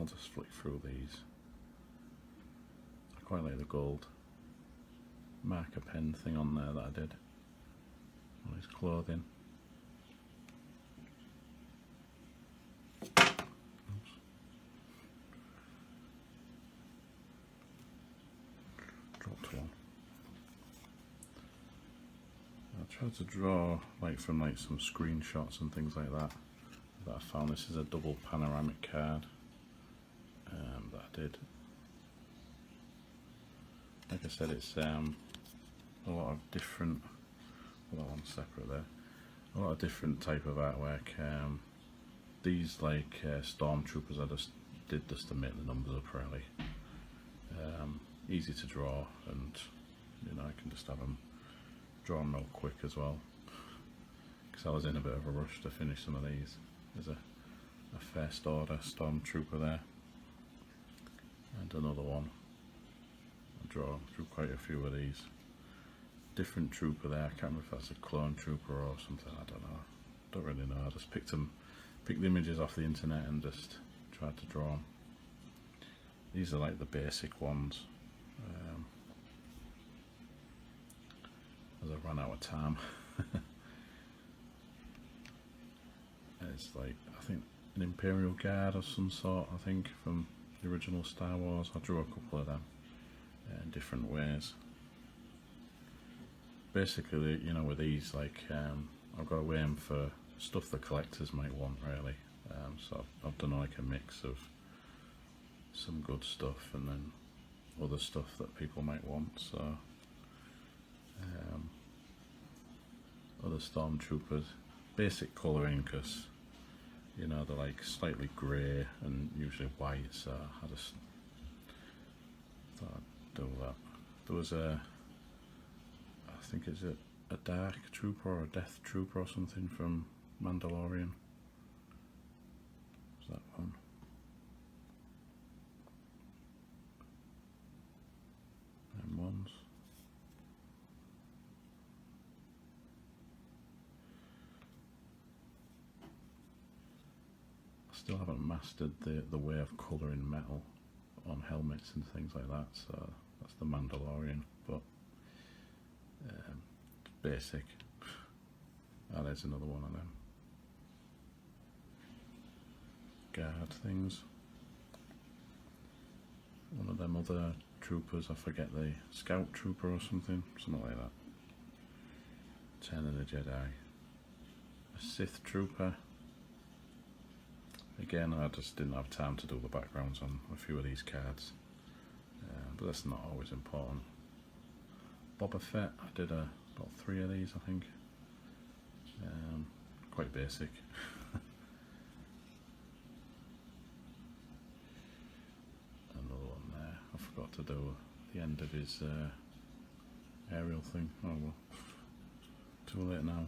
I'll just flick through these. I quite like the gold marker pen thing on there that I did on his clothing. Oops. Dropped one. I tried to draw like from like some screenshots and things like that I found. This is a double panoramic card that I did. Like I said, it's a lot of different, well, that one's separate there, a lot of different type of artwork. These like stormtroopers I just did just to make the numbers up really. Easy to draw, and you know, I can just have them drawn real quick as well, because I was in a bit of a rush to finish some of these. There's a first order stormtrooper there, and another one. I drew quite a few of these. Different trooper there, I can't remember if that's a clone trooper or something, I don't know. Don't really know, I just picked the images off the internet and just tried to draw them. These are like the basic ones. As I ran out of time. It's like, I think an Imperial Guard of some sort, I think, from the original Star Wars. I drew a couple of them in different ways. Basically, you know, with these, like, I've got to aim for stuff that collectors might want, really. So I've done like a mix of some good stuff and then other stuff that people might want. So other stormtroopers, basic colouring, because you know they're like slightly grey and usually white, so I just thought I'd do that. There was I think it's a dark trooper or a death trooper or something from Mandalorian. Is that one? And ones. Still haven't mastered the way of colouring metal on helmets and things like that, so that's the Mandalorian, but it's basic. Oh, there's another one of them guard things. One of them other troopers, I forget, the scout trooper or something like that. Ten of the Jedi. A Sith trooper. Again, I just didn't have time to do the backgrounds on a few of these cards, but that's not always important. Boba Fett, I did about 3 of these, I think. Quite basic. Another one there. I forgot to do the end of his aerial thing. Oh well. Too late now.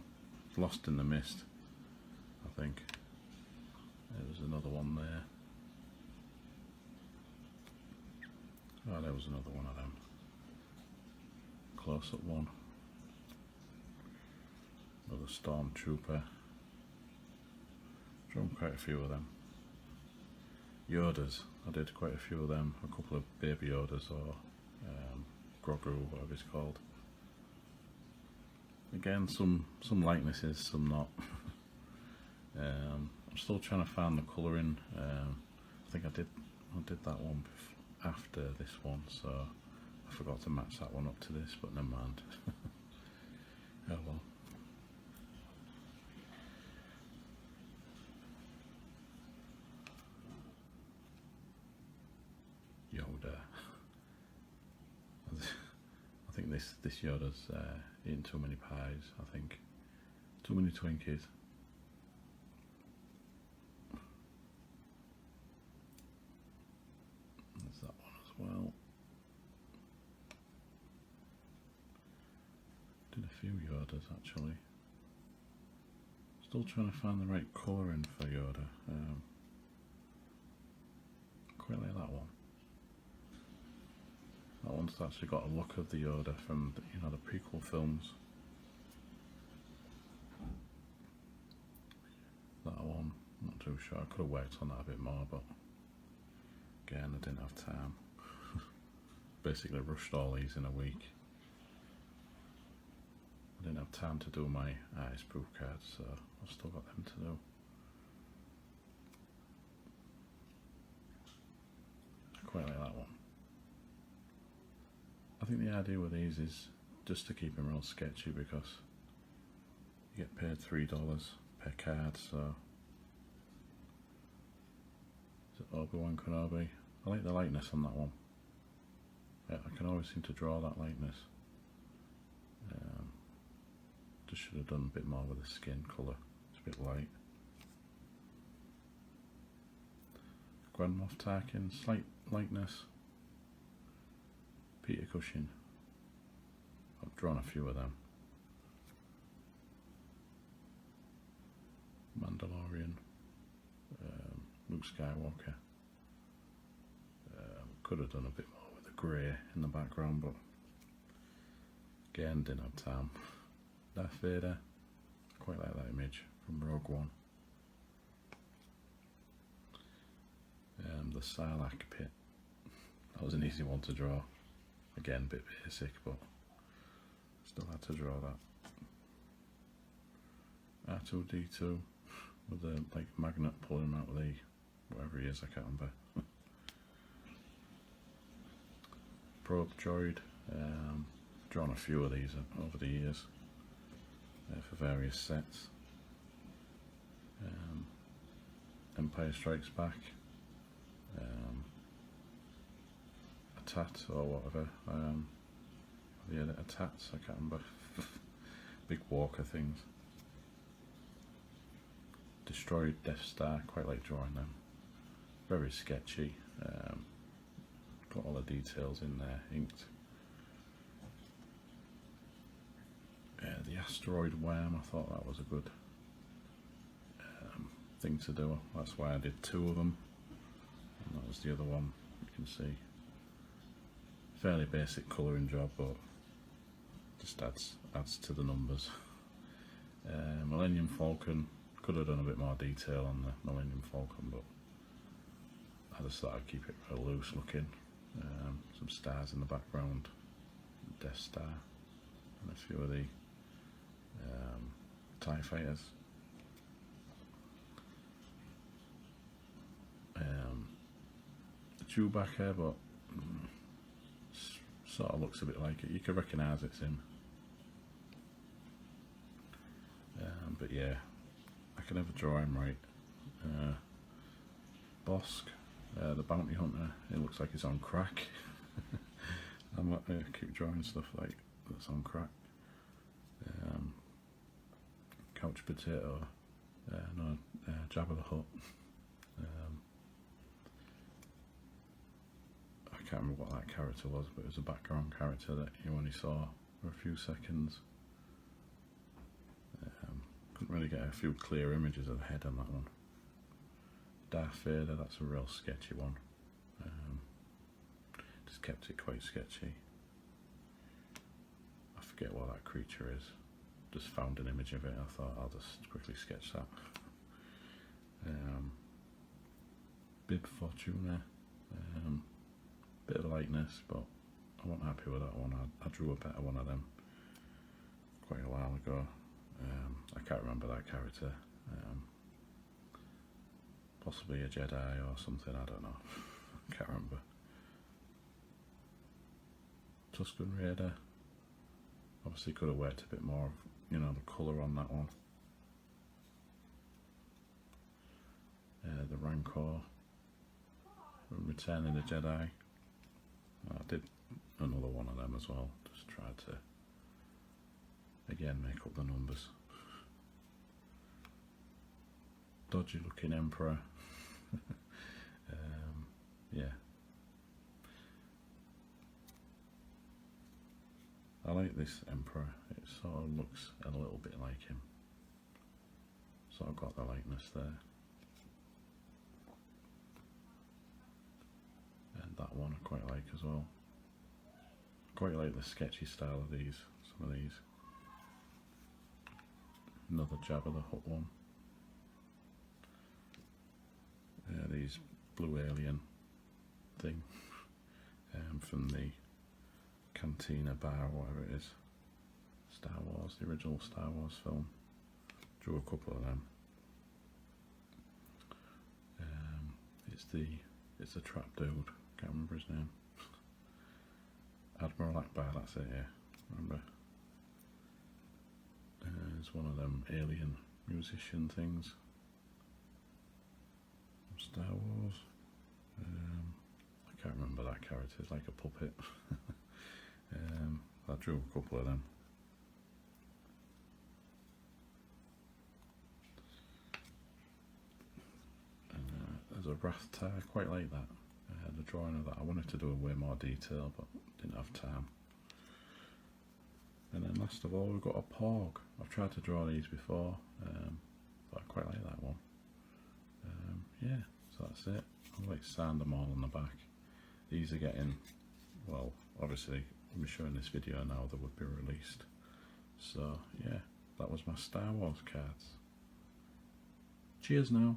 Lost in the mist, I think. There was another one there. Oh, there was another one of them. Close up one. Another stormtrooper. Drawn quite a few of them. Yodas. I did quite a few of them. A couple of baby Yodas, or Grogu, whatever it's called. Again, some likenesses, some not. I'm still trying to find the colouring. I think I did that one after this one, so I forgot to match that one up to this, but never mind. Oh well. Yoda. I think this Yoda's eating too many pies, I think. Too many Twinkies. There's that one as well. Did a few Yodas actually. Still trying to find the right colouring for Yoda. Quite like that one. That one's actually got a look of the Yoda from the, you know, the prequel films. That one, not too sure. I could have worked on that a bit more, but Again, I didn't have time. Basically rushed all these in a week. I didn't have time to do my artist proof cards, so I've still got them to do. I quite like that one. I think the idea with these is just to keep them real sketchy, because you get paid $3 per card, so is it Obi-Wan Kenobi? I like the lightness on that one. Yeah, I can always seem to draw that lightness. Just should have done a bit more with the skin colour. It's a bit light. Grand Moff Tarkin, slight lightness. Peter Cushing. I've drawn a few of them. Mandalorian. Luke Skywalker. Could have done a bit more with the grey in the background, but again, didn't have time. Darth Vader, I quite like that image from Rogue One. The Sarlacc pit, that was an easy one to draw. Again, a bit basic, but still had to draw that. R2-D2 with the like magnet pulling him out with the whatever he is, I can't remember. Probe droid, drawn a few of these over the years. For various sets. Empire Strikes Back, a tat or whatever, the editor tats, I can't remember. Big Walker things. Destroyed Death Star, quite like drawing them. Very sketchy, got all the details in there, inked. The asteroid worm, I thought that was a good thing to do. That's why I did two of them, and that was the other one. You can see fairly basic colouring job, but just adds to the numbers. Millennium Falcon, could have done a bit more detail on the Millennium Falcon, but I just thought I'd keep it real loose looking. Some stars in the background, Death Star, and a few of the TIE fighters. Chewbacca, but sort of looks a bit like it. You can recognise it's him. But yeah, I can never draw him right. Bosk, the bounty hunter, it looks like he's on crack. I'm not going to keep drawing stuff like that's on crack. Couch Potato, Jabba the Hutt. I can't remember what that character was, but it was a background character that you only saw for a few seconds. Couldn't really get a few clear images of the head on that one. Darth Vader, that's a real sketchy one. Just kept it quite sketchy. I forget what that creature is. Just found an image of it. I thought I'll just quickly sketch that. Bib Fortuna, bit of lightness, but I wasn't happy with that one. I drew a better one of them quite a while ago. I can't remember that character. Possibly a Jedi or something, I don't know. I can't remember. Tusken Raider. Obviously could have worked a bit more, you know, the colour on that one. The Rancor from Returning the Jedi. I did another one of them as well, just tried to again make up the numbers. Dodgy looking Emperor. Yeah, I like this Emperor. It sort of looks a little bit like him, sort of got the likeness there. And that one I quite like as well. Quite like the sketchy style of these, some of these. Another Jabba the Hutt one. These blue alien thing from the Cantina Bar, whatever it is. Star Wars, the original Star Wars film. Drew a couple of them. It's the trap dude. Can't remember his name. Admiral Akbar. That's it. Yeah, remember. It's one of them alien musician things. Star Wars. I can't remember that character. It's like a puppet. I drew a couple of them. There's a Wrath tie, I quite like that. The drawing of that. I wanted to do a way more detail, but didn't have time. And then last of all, we've got a Porg. I've tried to draw these before, but I quite like that one. Yeah, so that's it. I'll like sand them all on the back. These are getting, well, obviously, I'm showing this video now, they would be released. So yeah, that was my Star Wars cards. Cheers now.